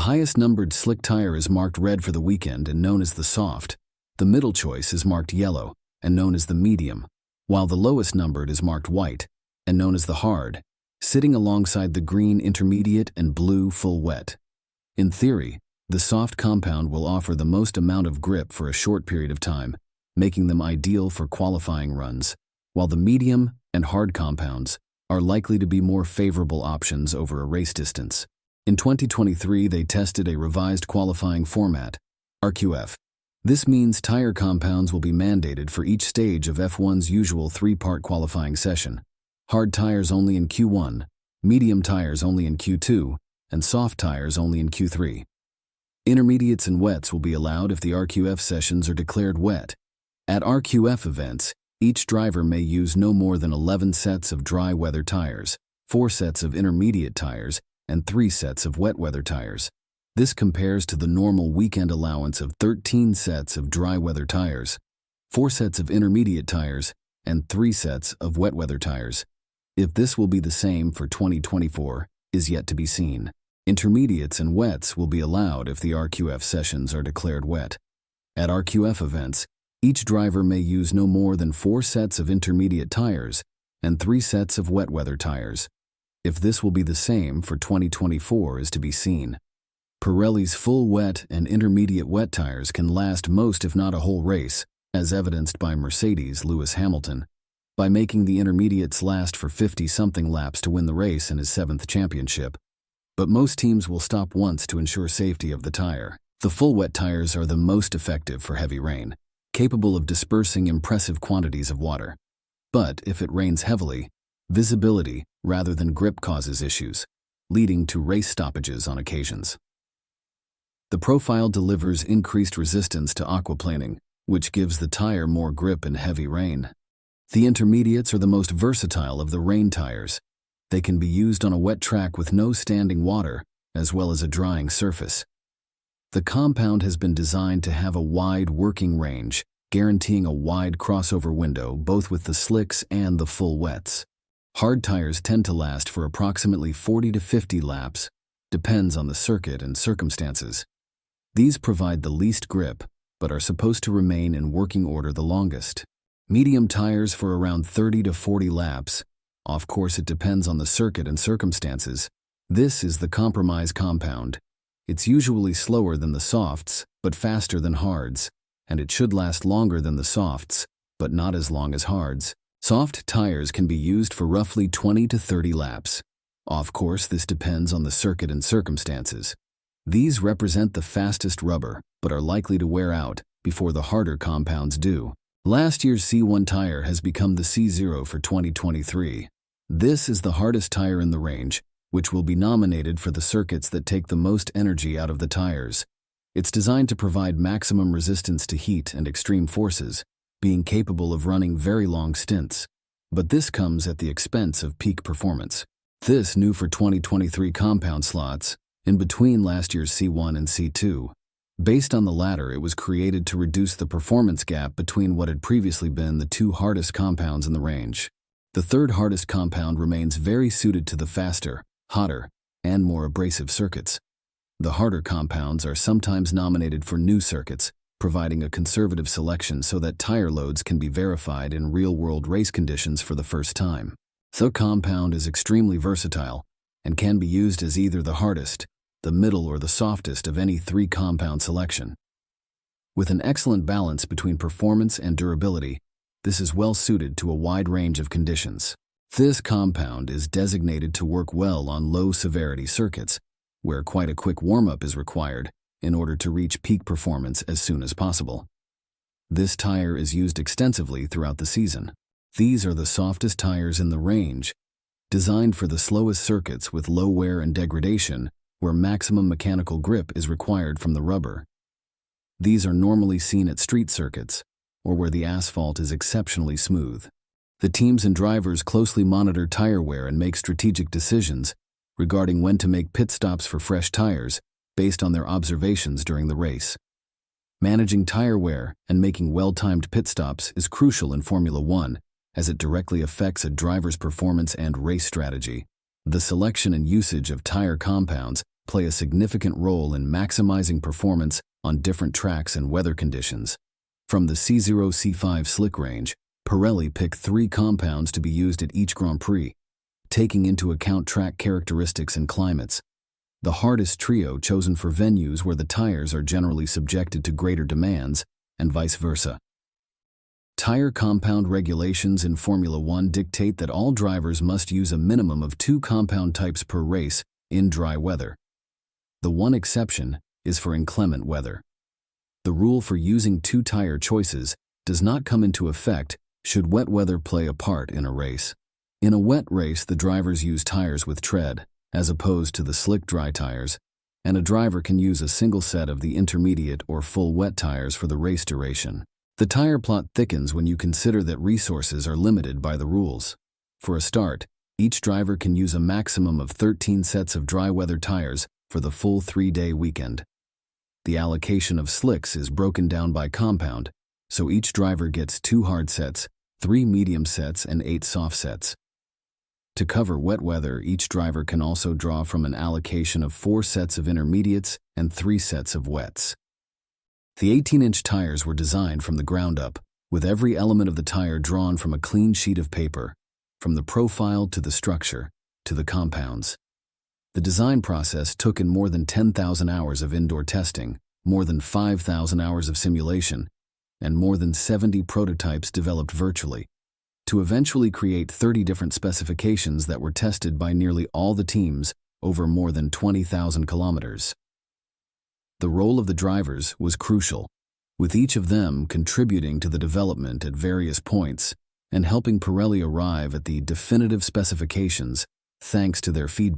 highest numbered slick tire is marked red for the weekend and known as the soft. The middle choice is marked yellow and known as the medium, while the lowest numbered is marked white and known as the hard, sitting alongside the green intermediate and blue full wet. In theory, the soft compound will offer the most amount of grip for a short period of time, making them ideal for qualifying runs, while the medium and hard compounds are likely to be more favorable options over a race distance. In 2023, they tested a revised qualifying format, RQF. This means tire compounds will be mandated for each stage of F1's usual three-part qualifying session. Hard tires only in Q1, medium tires only in Q2, and soft tires only in Q3. Intermediates and wets will be allowed if the RQF sessions are declared wet. At RQF events, each driver may use no more than 11 sets of dry weather tires, 4 sets of intermediate tires, and 3 sets of wet weather tires. This compares to the normal weekend allowance of 13 sets of dry weather tires, 4 sets of intermediate tires, and 3 sets of wet weather tires. If this will be the same for 2024 is yet to be seen. Intermediates and wets will be allowed if the RQF sessions are declared wet. At RQF events, each driver may use no more than 4 sets of intermediate tires and 3 sets of wet weather tires. If this will be the same for 2024 is to be seen. Pirelli's full wet and intermediate wet tires can last most if not a whole race, as evidenced by Mercedes' Lewis Hamilton, by making the intermediates last for 50-something laps to win the race in his 7th championship. But most teams will stop once to ensure safety of the tire. The full wet tires are the most effective for heavy rain, capable of dispersing impressive quantities of water. But if it rains heavily, visibility rather than grip causes issues, leading to race stoppages on occasions. The profile delivers increased resistance to aquaplaning, which gives the tire more grip in heavy rain. The intermediates are the most versatile of the rain tires. They can be used on a wet track with no standing water, as well as a drying surface. The compound has been designed to have a wide working range, guaranteeing a wide crossover window both with the slicks and the full wets. Hard tires tend to last for approximately 40 to 50 laps, depends on the circuit and circumstances. These provide the least grip, but are supposed to remain in working order the longest. Medium tires for around 30 to 40 laps. Of course, it depends on the circuit and circumstances. This is the compromise compound. It's usually slower than the softs, but faster than hards, and it should last longer than the softs, but not as long as hards. Soft tires can be used for roughly 20 to 30 laps. Of course, this depends on the circuit and circumstances. These represent the fastest rubber, but are likely to wear out before the harder compounds do. Last year's C1 tire has become the C0 for 2023. This is the hardest tire in the range, which will be nominated for the circuits that take the most energy out of the tires. It's designed to provide maximum resistance to heat and extreme forces, being capable of running very long stints. But this comes at the expense of peak performance. This new for 2023 compound slots, in between last year's C1 and C2. Based on the latter, it was created to reduce the performance gap between what had previously been the 2 hardest compounds in the range. The 3rd hardest compound remains very suited to the faster, hotter, and more abrasive circuits. The harder compounds are sometimes nominated for new circuits, providing a conservative selection so that tire loads can be verified in real-world race conditions for the first time. The compound is extremely versatile and can be used as either the hardest, the middle, or the softest of any 3 compound selection. With an excellent balance between performance and durability, this is well suited to a wide range of conditions. This compound is designated to work well on low-severity circuits, where quite a quick warm-up is required in order to reach peak performance as soon as possible. This tire is used extensively throughout the season. These are the softest tires in the range, designed for the slowest circuits with low wear and degradation, where maximum mechanical grip is required from the rubber. These are normally seen at street circuits, or where the asphalt is exceptionally smooth. The teams and drivers closely monitor tire wear and make strategic decisions regarding when to make pit stops for fresh tires based on their observations during the race. Managing tire wear and making well-timed pit stops is crucial in Formula One, as it directly affects a driver's performance and race strategy. The selection and usage of tire compounds play a significant role in maximizing performance on different tracks and weather conditions. From the C0 C5 slick range, Pirelli picked 3 compounds to be used at each Grand Prix, taking into account track characteristics and climates. The hardest trio chosen for venues where the tires are generally subjected to greater demands, and vice versa. Tire compound regulations in Formula One dictate that all drivers must use a minimum of 2 compound types per race in dry weather. The one exception is for inclement weather. The rule for using 2 tire choices does not come into effect should wet weather play a part in a race. In a wet race, the drivers use tires with tread, as opposed to the slick dry tires, and a driver can use a single set of the intermediate or full wet tires for the race duration. The tire plot thickens when you consider that resources are limited by the rules. For a start, each driver can use a maximum of 13 sets of dry weather tires for the full 3-day weekend. The allocation of slicks is broken down by compound, so each driver gets 2 hard sets, 3 medium sets, and 8 soft sets. To cover wet weather, each driver can also draw from an allocation of 4 sets of intermediates and 3 sets of wets. The 18-inch tires were designed from the ground up, with every element of the tire drawn from a clean sheet of paper, from the profile to the structure to the compounds. The design process took in more than 10,000 hours of indoor testing, more than 5,000 hours of simulation, and more than 70 prototypes developed virtually, to eventually create 30 different specifications that were tested by nearly all the teams over more than 20,000 kilometers. The role of the drivers was crucial, with each of them contributing to the development at various points and helping Pirelli arrive at the definitive specifications thanks to their feedback.